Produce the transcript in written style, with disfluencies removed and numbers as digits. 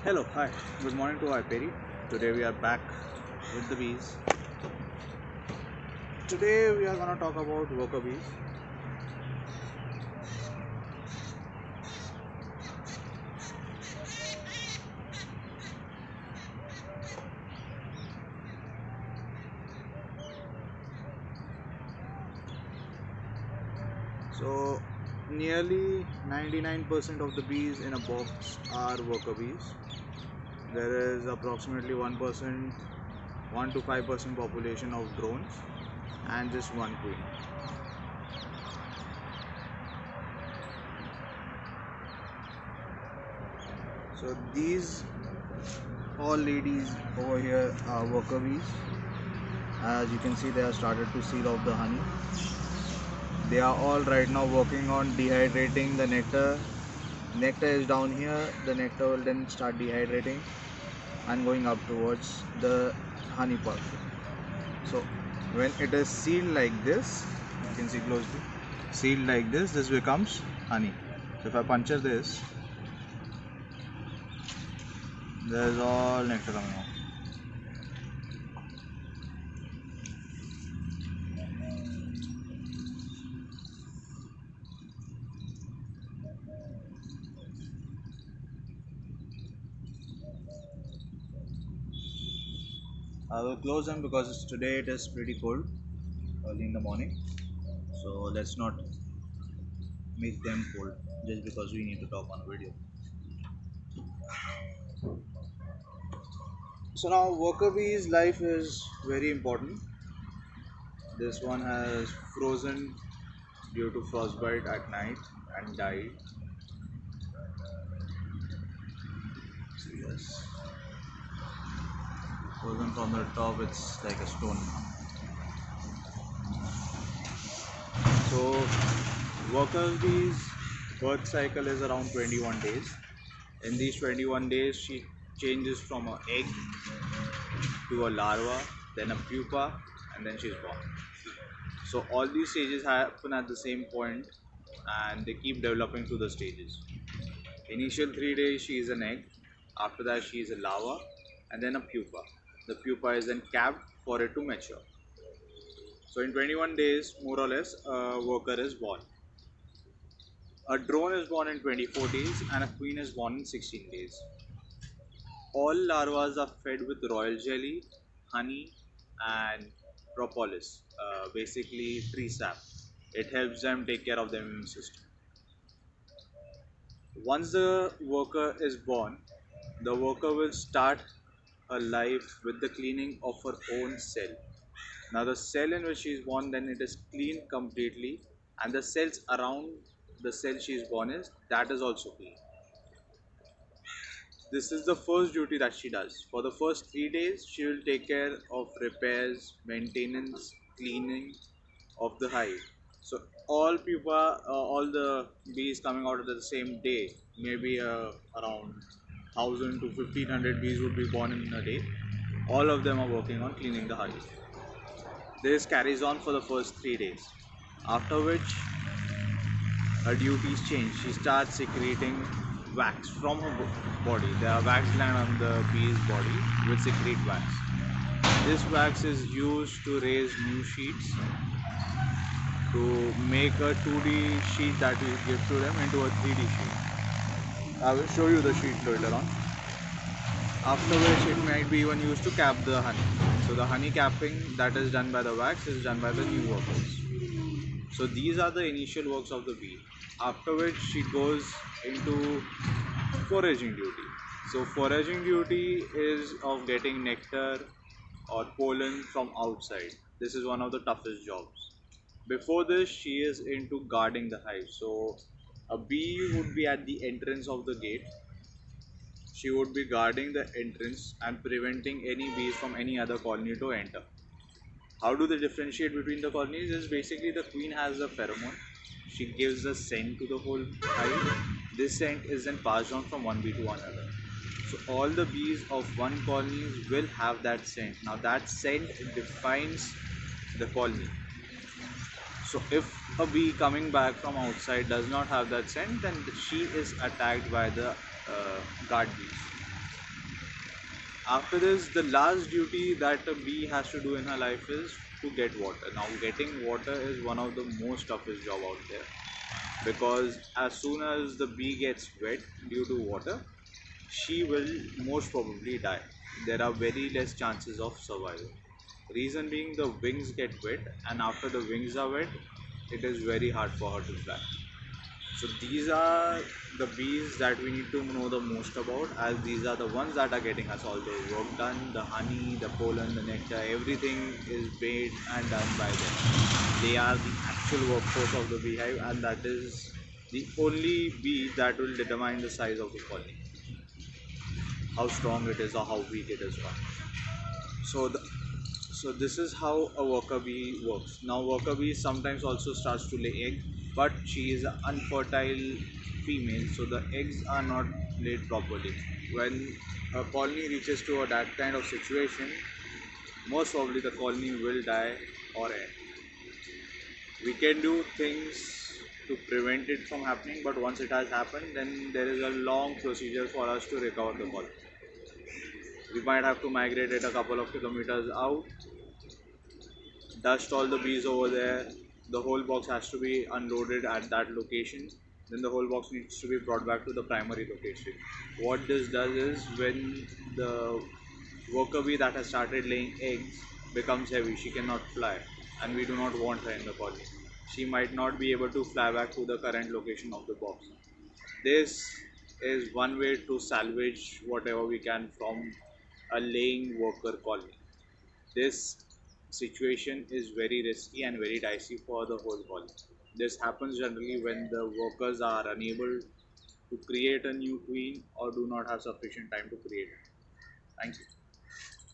Hello, hi, good morning to Perry. Today we are back with the bees. Today we are gonna talk about worker bees. So, nearly 99% of the bees in a box are worker bees. There is approximately 1%, 1 to 5% population of drones, and just one queen. So, these all ladies over here are worker bees. As you can see, they have started to seal off the honey. They are all right now working on dehydrating the nectar. Nectar is down here. The nectar will then start dehydrating and going up towards the honey portion. So when it is sealed like this, you can see closely, sealed like this becomes honey. So if I puncture this, there's all nectar coming out. I will close them because today it is pretty cold early in the morning. So let's not make them cold just because we need to talk on a video. So now worker bee's life is very important. This one has frozen due to frostbite at night and died. So yes, frozen from the top, it's like a stone. So worker bee's birth cycle is around 21 days. In these 21 days, she changes from an egg to a larva, then a pupa, and then she's born. So all these stages happen at the same point and they keep developing through the stages. Initial 3 days she is an egg, after that she is a larva and then a pupa. The pupa is then capped for it to mature. So in 21 days more or less a worker is born. A drone is born in 24 days and a queen is born in 16 days. All larvas are fed with royal jelly, honey and propolis, basically tree sap. It helps them take care of their immune system. Once the worker is born, the worker will start her life with the cleaning of her own cell. Now, the cell in which she is born, then it is cleaned completely, and the cells around the cell she is born is that is also clean. This is the first duty that she does. For the first 3 days, she will take care of repairs, maintenance, cleaning of the hive. So all pupa, all the bees coming out of the same day, maybe around 1000 to 1500 bees would be born in a day. All of them are working on cleaning the hive. This carries on for the first 3 days. After which her duties change. She starts secreting wax from her body. There are wax glands on the bee's body which secrete wax. This wax is used to raise new sheets to make a 2D sheet that we give to them into a 3D sheet. I will show you the sheet later on. After which it might be even used to cap the honey. So the honey capping that is done by the wax is done by the new workers. So these are the initial works of the bee. After which she goes into foraging duty. So foraging duty is of getting nectar or pollen from outside. This is one of the toughest jobs. Before this, she is into guarding the hive. So a bee would be at the entrance of the gate. She would be guarding the entrance and preventing any bees from any other colony to enter. How do they differentiate between the colonies? Is basically the queen has a pheromone. She gives a scent to the whole hive. This scent is then passed on from one bee to another. So all the bees of one colony will have that scent. Now that scent defines the colony. So if a bee coming back from outside does not have that scent, then she is attacked by the guard bees. After this, the last duty that a bee has to do in her life is to get water. Now, getting water is one of the most toughest job out there, because as soon as the bee gets wet due to water, she will most probably die. There are very less chances of survival. Reason being, the wings get wet, and after the wings are wet, it is very hard for her to fly. So these are the bees that we need to know the most about, as these are the ones that are getting us all the work done. The honey, the pollen, the nectar, everything is made and done by them. They are the actual workforce of the beehive, and that is the only bee that will determine the size of the colony, how strong it is or how weak it is. So the so this is how a worker bee works. Now worker bee sometimes also starts to lay egg, but she is an unfertile female, so the eggs are not laid properly. When a colony reaches to that kind of situation, most probably the colony will die or end. We can do things to prevent it from happening, but once it has happened, then there is a long procedure for us to recover the colony. We might have to migrate it a couple of kilometers out, dust all the bees over there. The whole box has to be unloaded at that location. Then the whole box needs to be brought back to the primary location. What this does is, when the worker bee that has started laying eggs becomes heavy, she cannot fly, and we do not want her in the colony. She might not be able to fly back to the current location of the box. This is one way to salvage whatever we can from a laying worker colony. This situation is very risky and very dicey for the whole colony. This happens generally when the workers are unable to create a new queen or do not have sufficient time to create it. Thank you.